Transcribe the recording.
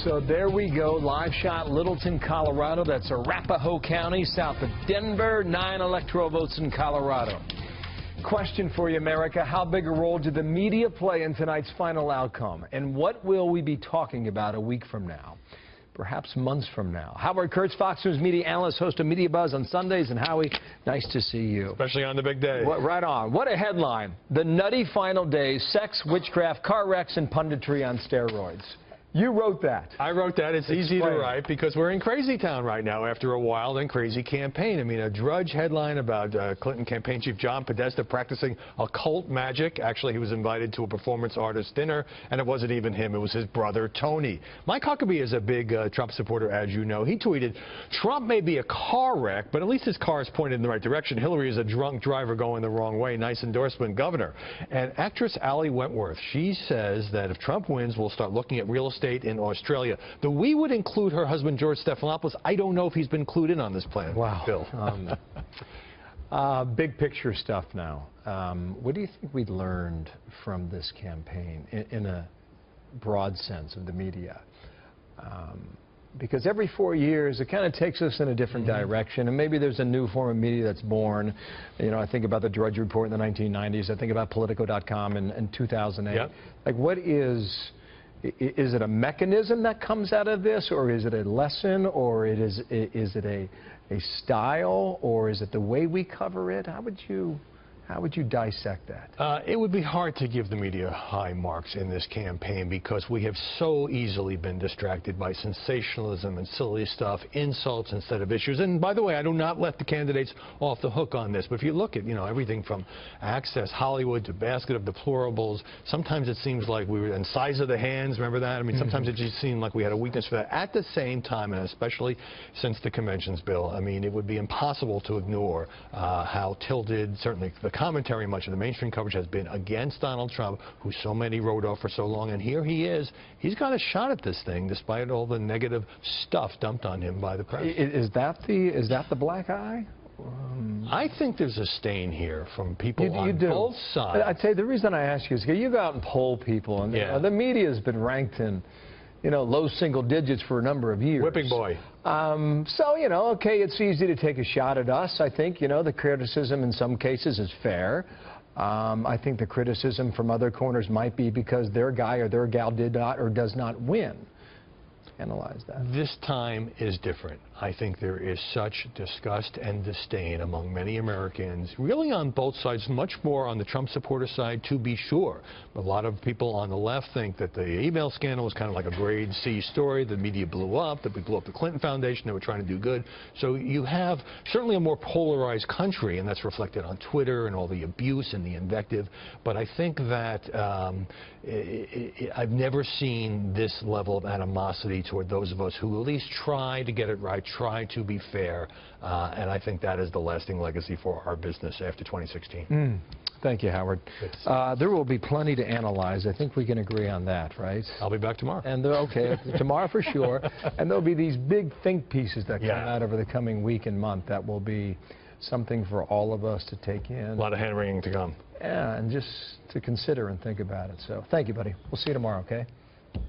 So there we go, live shot, Littleton, Colorado. That's Arapahoe County, south of Denver. 9 electoral votes in Colorado. Question for you, America. How big a role did the media play in tonight's final outcome? And what will we be talking about a week from now? Perhaps months from now. Howard Kurtz, Fox News media analyst, host of Media Buzz on Sundays. And Howie, nice to see you. Especially on the big day. Right on. What a headline. The nutty final days, sex, witchcraft, car wrecks, and punditry on steroids. You wrote that. I wrote that. It's easy to write because we're in crazy town right now after a wild and crazy campaign. I mean, a Drudge headline about Clinton campaign chief John Podesta practicing occult magic. Actually, he was invited to a performance artist dinner, and it wasn't even him. It was his brother, Tony. Mike Huckabee is a big Trump supporter, as you know. He tweeted, Trump may be a car wreck, but at least his car is pointed in the right direction. Hillary is a drunk driver going the wrong way. Nice endorsement, Governor. And actress Allie Wentworth, she says that if Trump wins, we'll start looking at real estate in Australia. Though we would include her husband, George Stephanopoulos. I don't know if he's been clued in on this plan. Wow. Bill. Big picture stuff now. What do you think we learned from this campaign in a broad sense of the media? Because every 4 years, it kind of takes us in a different direction, and maybe there's a new form of media that's born. You know, I think about the Drudge Report in the 1990s. I think about Politico.com in 2008. Yep. Like, what is it a mechanism that comes out of this, or is it a lesson, or is it a style, or is it the way we cover it? How would you dissect that? It would be hard to give the media high marks in this campaign because we have so easily been distracted by sensationalism and silly stuff, insults instead of issues. And by the way, I do not let the candidates off the hook on this. But if you look at, everything from Access Hollywood to Basket of Deplorables, sometimes it seems like we were, and Size of the Hands, remember that? I mean, sometimes it just seemed like we had a weakness for that. At the same time, and especially since the conventions, Bill, I mean, it would be impossible to ignore how tilted, certainly the commentary, much of the mainstream coverage has been against Donald Trump, who so many wrote off for so long, and here he is. He's got a shot at this thing, despite all the negative stuff dumped on him by the press. Is that the black eye? I think there's a stain here from people on both sides. I'd say the reason I ask you is because you go out and poll people, and the media has been ranked in low single digits for a number of years. Whipping boy. So, okay, it's easy to take a shot at us. I think, the criticism in some cases is fair. I think the criticism from other corners might be because their guy or their gal did not or does not win. Analyze that. This time is different. I think there is such disgust and disdain among many Americans, really on both sides, much more on the Trump supporter side, to be sure. A lot of people on the left think that the email scandal was kind of like a grade C story. The media blew up, that we blew up the Clinton Foundation, they were trying to do good. So you have certainly a more polarized country, and that's reflected on Twitter and all the abuse and the invective. But I think that I've never seen this level of animosity toward those of us who at least try to get it right, try to be fair, and I think that is the lasting legacy for our business after 2016. Thank you, Howard. There will be plenty to analyze. I think we can agree on that, right? I'll be back tomorrow. And okay, tomorrow for sure. And there'll be these big think pieces that come out over the coming week and month that will be something for all of us to take in. A lot of hand-wringing to come. Yeah, and just to consider and think about it. So thank you, buddy. We'll see you tomorrow, okay?